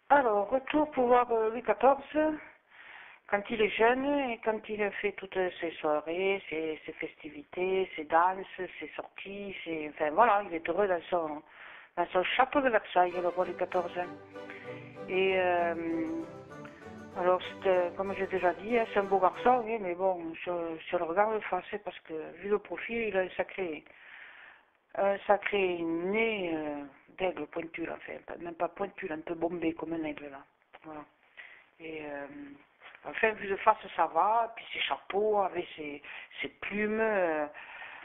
Alors, retour pour voir Louis XIV, quand il est jeune et quand il fait toutes ses soirées, ses festivités, ses danses, ses sorties, enfin voilà, il est heureux dans son château de Versailles, le roi Louis XIV. Et alors, comme j'ai déjà dit, hein, c'est un beau garçon, oui, mais bon, si on le regarde de face, c'est parce que vu le profil, il a un sacré nez d'aigle pointu, là, enfin, même pas pointu, là, un peu bombé comme un aigle, là. Voilà. Et enfin, vu de face, ça va, puis ses chapeaux avec ses plumes,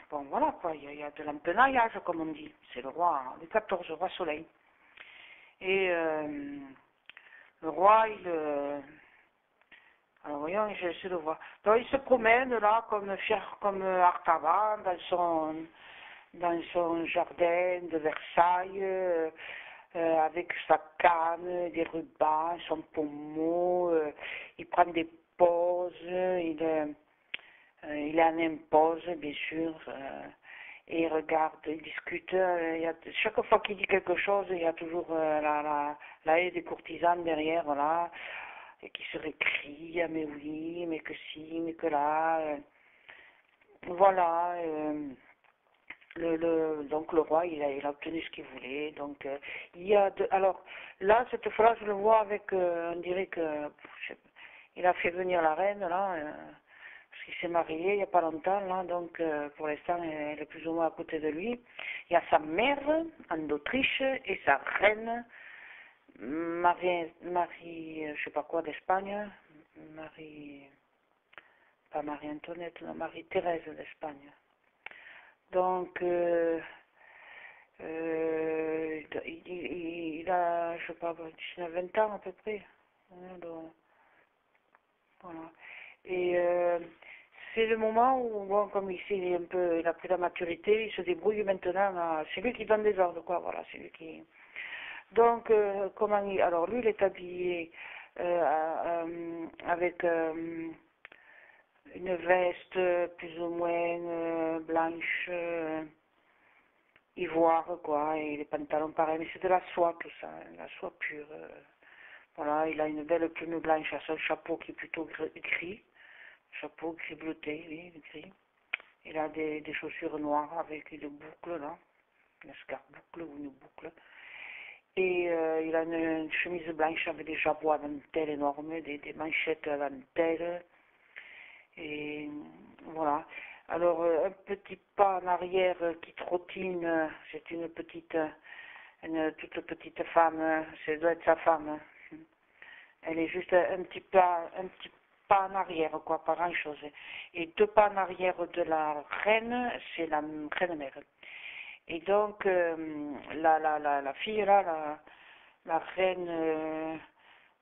bon, voilà, quoi, il y a de l'empenaillage, comme on dit. C'est le roi, le 14, roi soleil. Et le roi, alors voyons, j'essaie de voir. Donc il se promène là comme fier, comme Artaban dans son jardin de Versailles, avec sa canne, des rubans, son pommeau, il prend des poses, il en impose bien sûr, et il regarde, il discute, chaque fois qu'il dit quelque chose, il y a toujours la haie des courtisanes derrière là, et qui se récrie, ah, mais oui, mais que si, mais que là, voilà. Donc le roi, il a obtenu ce qu'il voulait. Donc alors là, cette fois-là, je le vois avec, on dirait que il a fait venir la reine là, parce qu'il s'est marié il n'y a pas longtemps là, donc pour l'instant elle est plus ou moins à côté de lui. Il y a sa mère en d'Autriche et sa reine Marie, je sais pas quoi d'Espagne, Marie, pas Marie-Antoinette, non, Marie-Thérèse d'Espagne. Donc, il a, je sais pas, 19-20 ans à peu près. Donc, voilà. Et c'est le moment où, bon, comme ici, il a pris la maturité, il se débrouille maintenant. C'est lui qui donne des ordres, quoi. Voilà, c'est lui qui. Donc, alors lui, il est habillé avec une veste plus ou moins blanche, ivoire, quoi, et les pantalons pareils, mais c'est de la soie, tout ça, hein, la soie pure. Voilà, il a une belle plume blanche à son chapeau qui est plutôt gris, chapeau gris bleuté, oui, gris. Il a des chaussures noires avec une boucle, là, une escarboucle ou une boucle. Et il a une chemise blanche avec des jabots à dentelle énormes, des manchettes à dentelle. Et voilà. Alors, un petit pas en arrière qui trottine, c'est une toute petite femme, ça doit être sa femme. Elle est juste un petit pas en arrière, quoi, pas grand-chose. Et deux pas en arrière de la reine, c'est la reine mère. Et donc, la fille, là, la reine,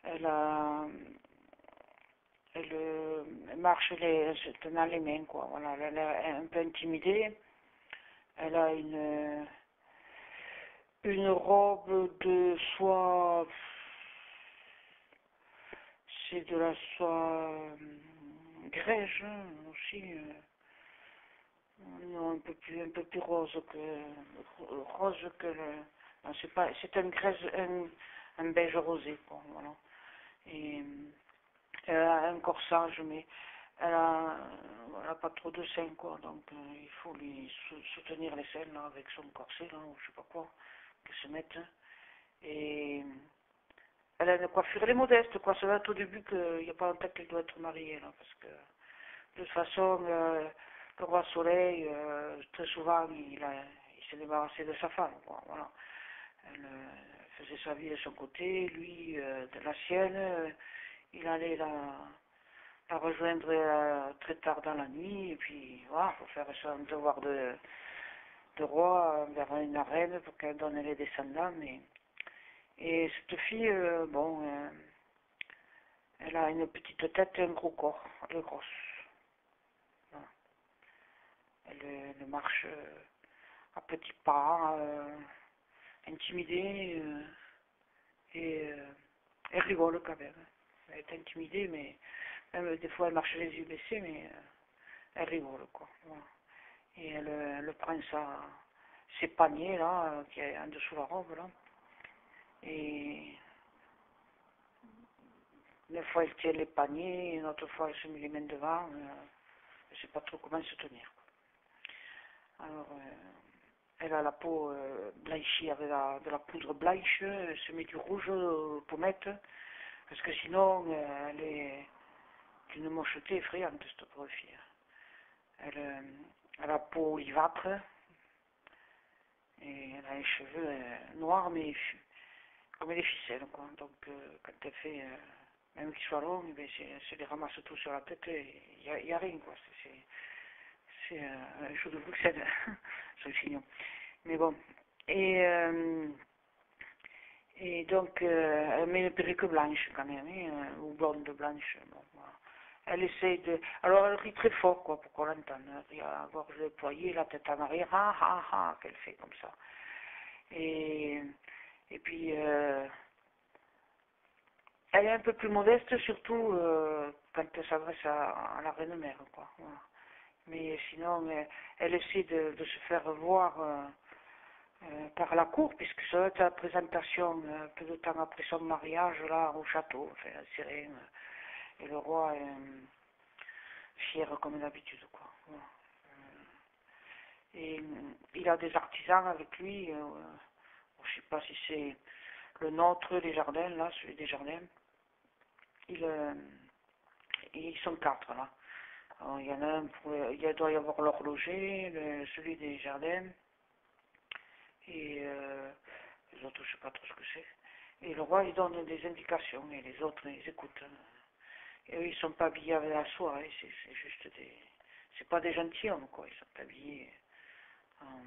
elle marche se tenant les mains, quoi. Voilà, elle est un peu intimidée. Elle a une robe de soie, c'est de la soie grège hein, aussi. Non, un peu plus rose que le. Non, c'est pas, c'est un beige rosé, quoi, voilà. Et elle a un corsage, mais elle a pas trop de seins, quoi, donc il faut lui soutenir les seins, là, avec son corset, là, ou je sais pas quoi, qu'elle se mette. Et elle a une coiffure, elle est modeste, quoi, ça va être au début qu'il n'y a pas longtemps qu'elle doit être mariée, là, parce que, de toute façon, le roi Soleil, très souvent, il s'est débarrassé de sa femme, quoi, voilà. Elle faisait sa vie de son côté, lui de la sienne. Il allait la rejoindre très tard dans la nuit, et puis voilà, pour faire son devoir de roi vers une reine pour qu'elle donne les descendants. Et cette fille, bon, elle a une petite tête et un gros corps, elle est grosse. Voilà. Elle marche à petits pas, intimidée, et elle rigole quand même. Elle est intimidée, mais même des fois elle marche les yeux baissés, mais elle rigole, quoi. Voilà. Et elle prend ses paniers, là, qui est en dessous de la robe, là. Et Une fois, elle tient les paniers, une autre fois, elle se met les mains devant. Je ne sais pas trop comment se tenir. Alors, elle a la peau blanchie avec de la poudre blanche, elle se met du rouge aux pommettes, parce que sinon, elle est d'une mocheté effrayante, cette pauvre fille. Elle a la peau olivâtre, et elle a les cheveux noirs, mais comme des ficelles, quoi. Donc, quand elle fait, même qu'ils soient longs, se les ramasse tout sur la tête, il n'y a rien, quoi. C'est un jeu de Bruxelles, ce chignon. Mais bon. Et donc, elle met une perruque blanche quand même, hein, ou blonde blanche. Bon, voilà. Elle essaie de... Alors, elle rit très fort, quoi, pour qu'on l'entende. Elle rit à gorge déployée, la tête en arrière, ah, ah, ah, qu'elle fait comme ça. Et puis, elle est un peu plus modeste, surtout quand elle s'adresse à la reine-mère, quoi. Voilà. Mais sinon, elle essaie de se faire voir par la cour, puisque ça va être la présentation peu de temps après son mariage, là, au château, enfin, c'est rien. Et le roi est fier comme d'habitude, quoi. Voilà. Et il a des artisans avec lui, je sais pas si c'est le nôtre, les jardins, là, celui des jardins. Ils sont 4, là. Alors, il y en a un, il doit y avoir l'horloger, celui des jardins, et les autres, je sais pas trop ce que c'est. Et le roi, il donne des indications, et les autres, ils écoutent. Et eux, ils sont pas habillés avec la soie, c'est juste des... C'est pas des gentilshommes, quoi, ils sont habillés en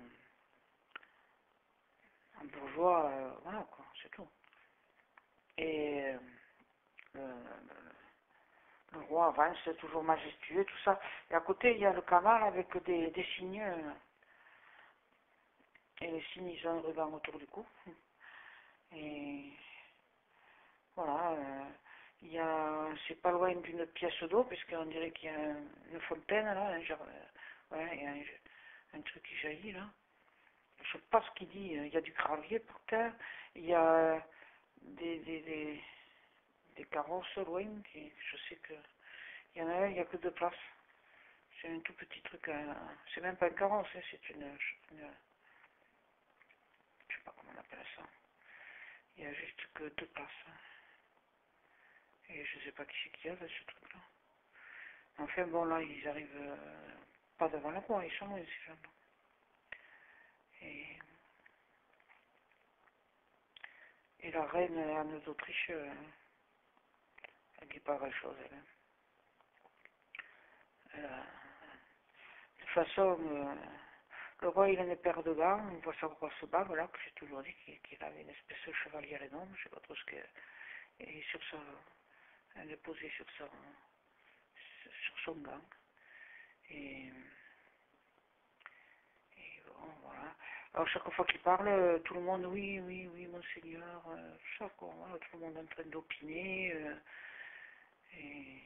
bourgeois, voilà, quoi, c'est tout. Et le, le roi avance, c'est toujours majestueux, tout ça. Et à côté, il y a le canal avec des signes, et les signes, ils ont un ruban autour du cou. Et voilà, c'est pas loin d'une pièce d'eau, puisqu'on dirait qu'il y a une fontaine, là, un jardin, ouais, il y a un truc qui jaillit, là. Je sais pas ce qu'il dit, il y a du gravier par terre, il y a des carrosses loin, je sais que, il y en a un, il n'y a que 2 places. C'est un tout petit truc, c'est même pas un carrosse, hein, c'est je sais pas comment on appelle ça. Il y a juste que 2 places. Et je sais pas qui c'est qu'il y a, ce truc-là. Enfin bon, là, ils arrivent pas devant la roi, ils sont loin, ces gens-là. Et la reine Anne d'Autriche, elle dit pas grand-chose, elle. De toute façon, le roi, il a une paire de gants, on voit sa grosse barbe, là, que j'ai toujours dit qu'il avait une espèce de chevalier énorme, je sais pas trop ce que... Et sur ça, elle est posée sur son gant. Et bon, voilà. Alors, chaque fois qu'il parle, tout le monde, oui, oui, oui, monseigneur, tout ça, quoi. Voilà, tout le monde est en train d'opiner. Et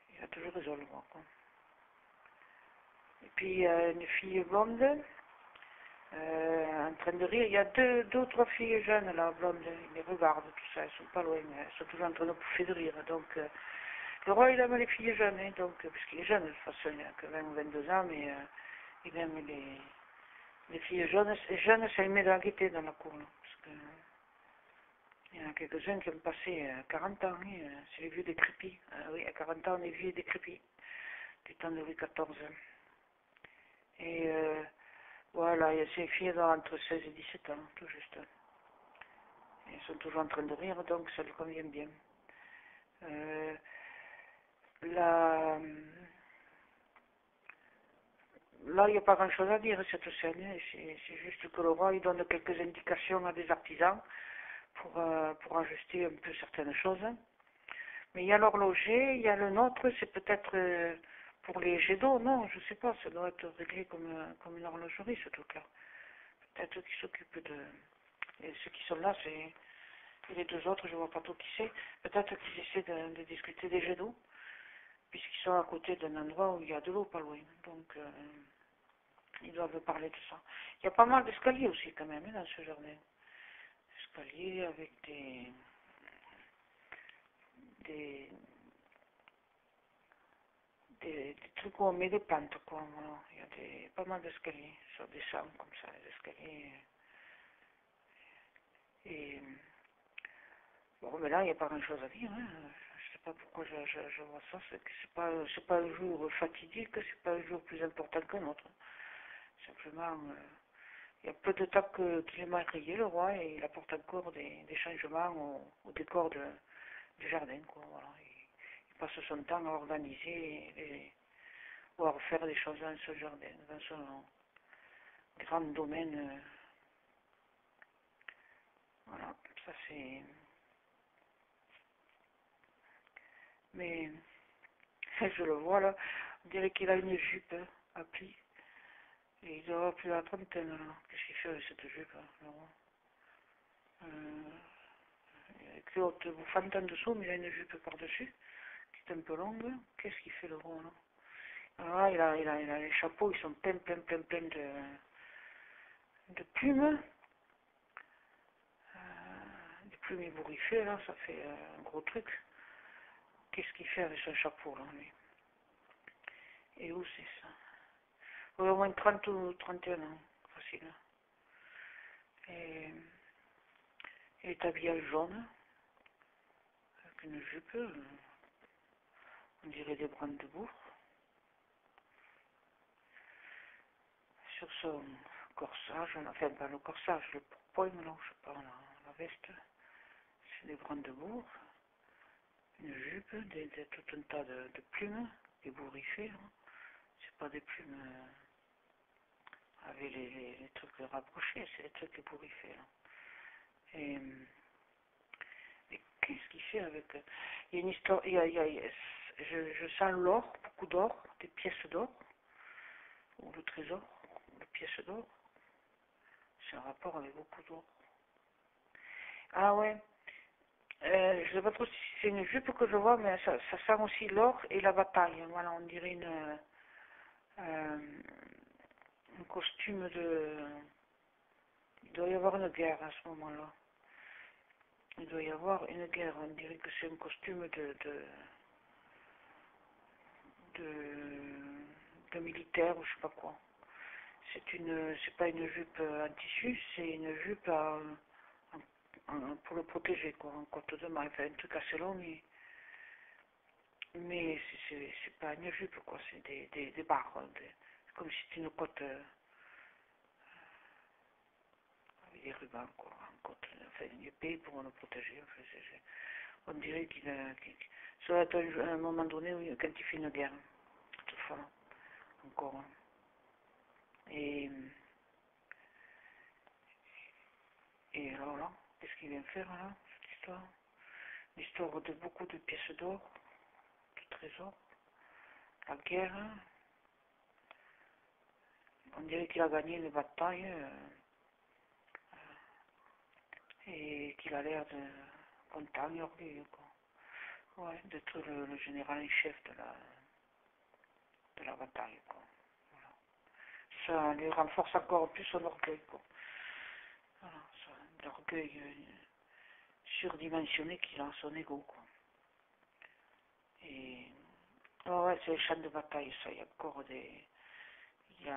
il a toujours raison, le roi, quoi. Et puis, il y a une fille blonde, en train de rire. Il y a deux ou trois filles jeunes, là, blondes. Ils les regardent, tout ça, elles sont pas loin. Elles sont toujours en train de pouffer de rire. Donc, le roi, il aime les filles jeunes, hein, donc, parce qu'il est jeune, de toute façon, il a que 20 ou 22 ans, mais il aime les filles jeunes, ça lui met de la gaieté dans la cour, là, parce que il y en a quelques-uns qui ont passé 40 ans, hein, c'est les vieux décrépits. Oui, à 40 ans, on est vieux et décrépits, du temps de Louis XIV. Et voilà, il y a ces filles entre 16 et 17 ans, tout juste. Elles sont toujours en train de rire, donc ça lui convient bien. Là, il n'y a pas grand-chose à dire, cette scène. Hein. C'est juste que le roi, il donne quelques indications à des artisans pour ajuster un peu certaines choses. Mais il y a l'horloger, il y a le nôtre, c'est peut-être pour les jets d'eau, non, je sais pas, ça doit être réglé comme une horlogerie, ce truc-là. Peut-être qui s'occupent de... Et ceux qui sont là, c'est... Et les 2 autres, je vois pas trop qui c'est. Peut-être qu'ils essaient de discuter des jets d'eau, puisqu'ils sont à côté d'un endroit où il y a de l'eau pas loin. Donc, ils doivent parler de ça. Il y a pas mal d'escaliers aussi, quand même, hein, dans ce jardin. Escaliers avec des, des trucs où on met des plantes, quoi. Voilà. Il y a pas mal d'escaliers, ça descend comme ça, les escaliers. Et bon, mais là, il n'y a pas grand-chose à dire, hein. Je sais pas pourquoi je vois ça, c'est que c'est pas un jour fatidique, c'est pas un jour plus important qu'un autre. Simplement, il y a peu de temps qu'il est marié, le roi, et il apporte encore des changements au décor du jardin, quoi. Voilà. Il passe son temps à organiser ou à refaire des choses dans ce jardin, dans son grand domaine. Voilà, ça c'est... Mais je le vois là, on dirait qu'il a une jupe à plis. Et il doit avoir plus de la trentaine là. Qu'est-ce qu'il fait avec cette jupe là, le roi? Avec les hautes bouffantes en dessous, mais il a une jupe par-dessus, qui est un peu longue. Qu'est-ce qu'il fait le roi là? Alors là, il a les chapeaux, ils sont pleins de plumes. Des plumes ébouriffées là, ça fait un gros truc. Qu'est-ce qu'il fait avec son chapeau là, lui? Et où c'est ça? Oui, au moins 30 ou 31 ans, facile. Et il est habillé en jaune, avec une jupe, on dirait des brandebourgs. Sur son corsage, enfin pas le corsage, le pourpoint, là, je sais pas, la veste, c'est des brandebourgs, une jupe, tout un tas de plumes, ébouriffées, hein. C'est pas des plumes avec les trucs rapprochés, c'est des trucs ébouriffés, là. Et qu'est-ce qu'il fait avec... Il y a une histoire, je sens l'or, beaucoup d'or, des pièces d'or, ou le trésor, des pièces d'or. C'est un rapport avec beaucoup d'or. Ah ouais, je sais pas trop si c'est une jupe que je vois, mais ça sent aussi l'or et la bataille. Voilà, on dirait un costume de... Il doit y avoir une guerre à ce moment-là. Il doit y avoir une guerre, on dirait que c'est un costume de militaire ou je sais pas quoi. C'est pas une jupe en tissu, c'est une jupe pour le protéger, quoi, en côte de maille, enfin un truc assez long, mais c'est pas une jupe, quoi, c'est des barres, comme si c'était une côte avec des rubans, quoi, en côte, enfin une épée pour le protéger, enfin, on dirait ça va être un moment donné, oui, quand il fait une guerre, toutefois, encore, hein. Et alors là, qu'est-ce qu'il vient faire là, cette histoire? L'histoire de beaucoup de pièces d'or, de trésors, la guerre. On dirait qu'il a gagné une bataille et qu'il a l'air de content et orgueilleux, quoi. Ouais, d'être le général en chef de la bataille, quoi. Voilà. Ça lui renforce encore plus son orgueil, quoi. Voilà, l'orgueil surdimensionné qu'il a, son ego, quoi. Et oh ouais, c'est les champs de bataille, ça. Il y a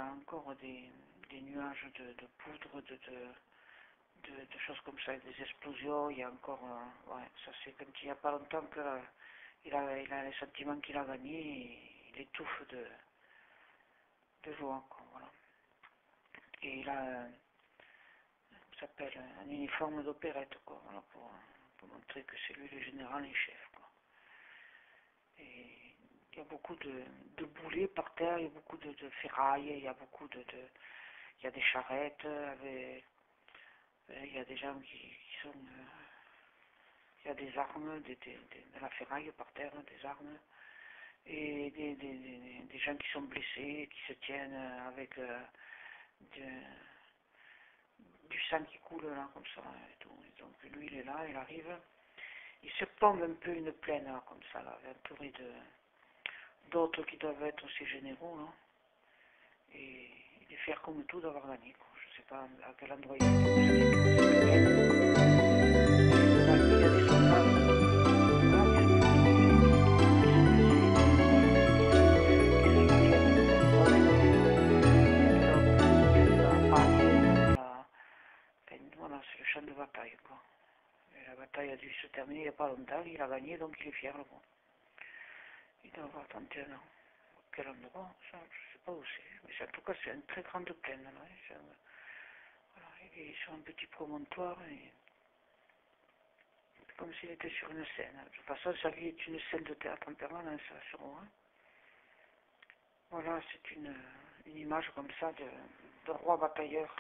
encore des nuages de poudre, de choses comme ça, des explosions. Il y a encore, ouais, ça c'est comme il n'y a pas longtemps que il a le sentiment qu'il a gagné et il étouffe de joie, quoi, voilà. Et il a, ça s'appelle un uniforme d'opérette, quoi, voilà, pour montrer que c'est lui le général en chef, quoi. Et il y a beaucoup de boulets par terre, il y a beaucoup de ferrailles, il y a beaucoup il y a des charrettes, il y a des gens qui sont... il y a des armes, de la ferraille par terre, des armes, et des gens qui sont blessés, qui se tiennent avec du sang qui coule là, comme ça, et tout. Et donc lui, il est là, il arrive, il se tombe un peu une plaine, là, comme ça, là, entouré d'autres qui doivent être aussi généraux, là. Et il est fier comme tout d'avoir gagné, quoi. Je sais pas à quel endroit il est. Il y a des soldats. bataille a dû se terminer il n'y a pas longtemps, il a gagné, donc il est fier, le bon. Il doit avoir 31 ans. Quel endroit, ça, je sais pas où c'est, mais en tout cas c'est une très grande plaine, là, hein. Voilà, il est sur un petit promontoire, et comme s'il était sur une scène. De toute façon, sa vie est une scène de théâtre en permanence, ça, sur moi. Voilà, c'est une image comme ça de roi batailleur.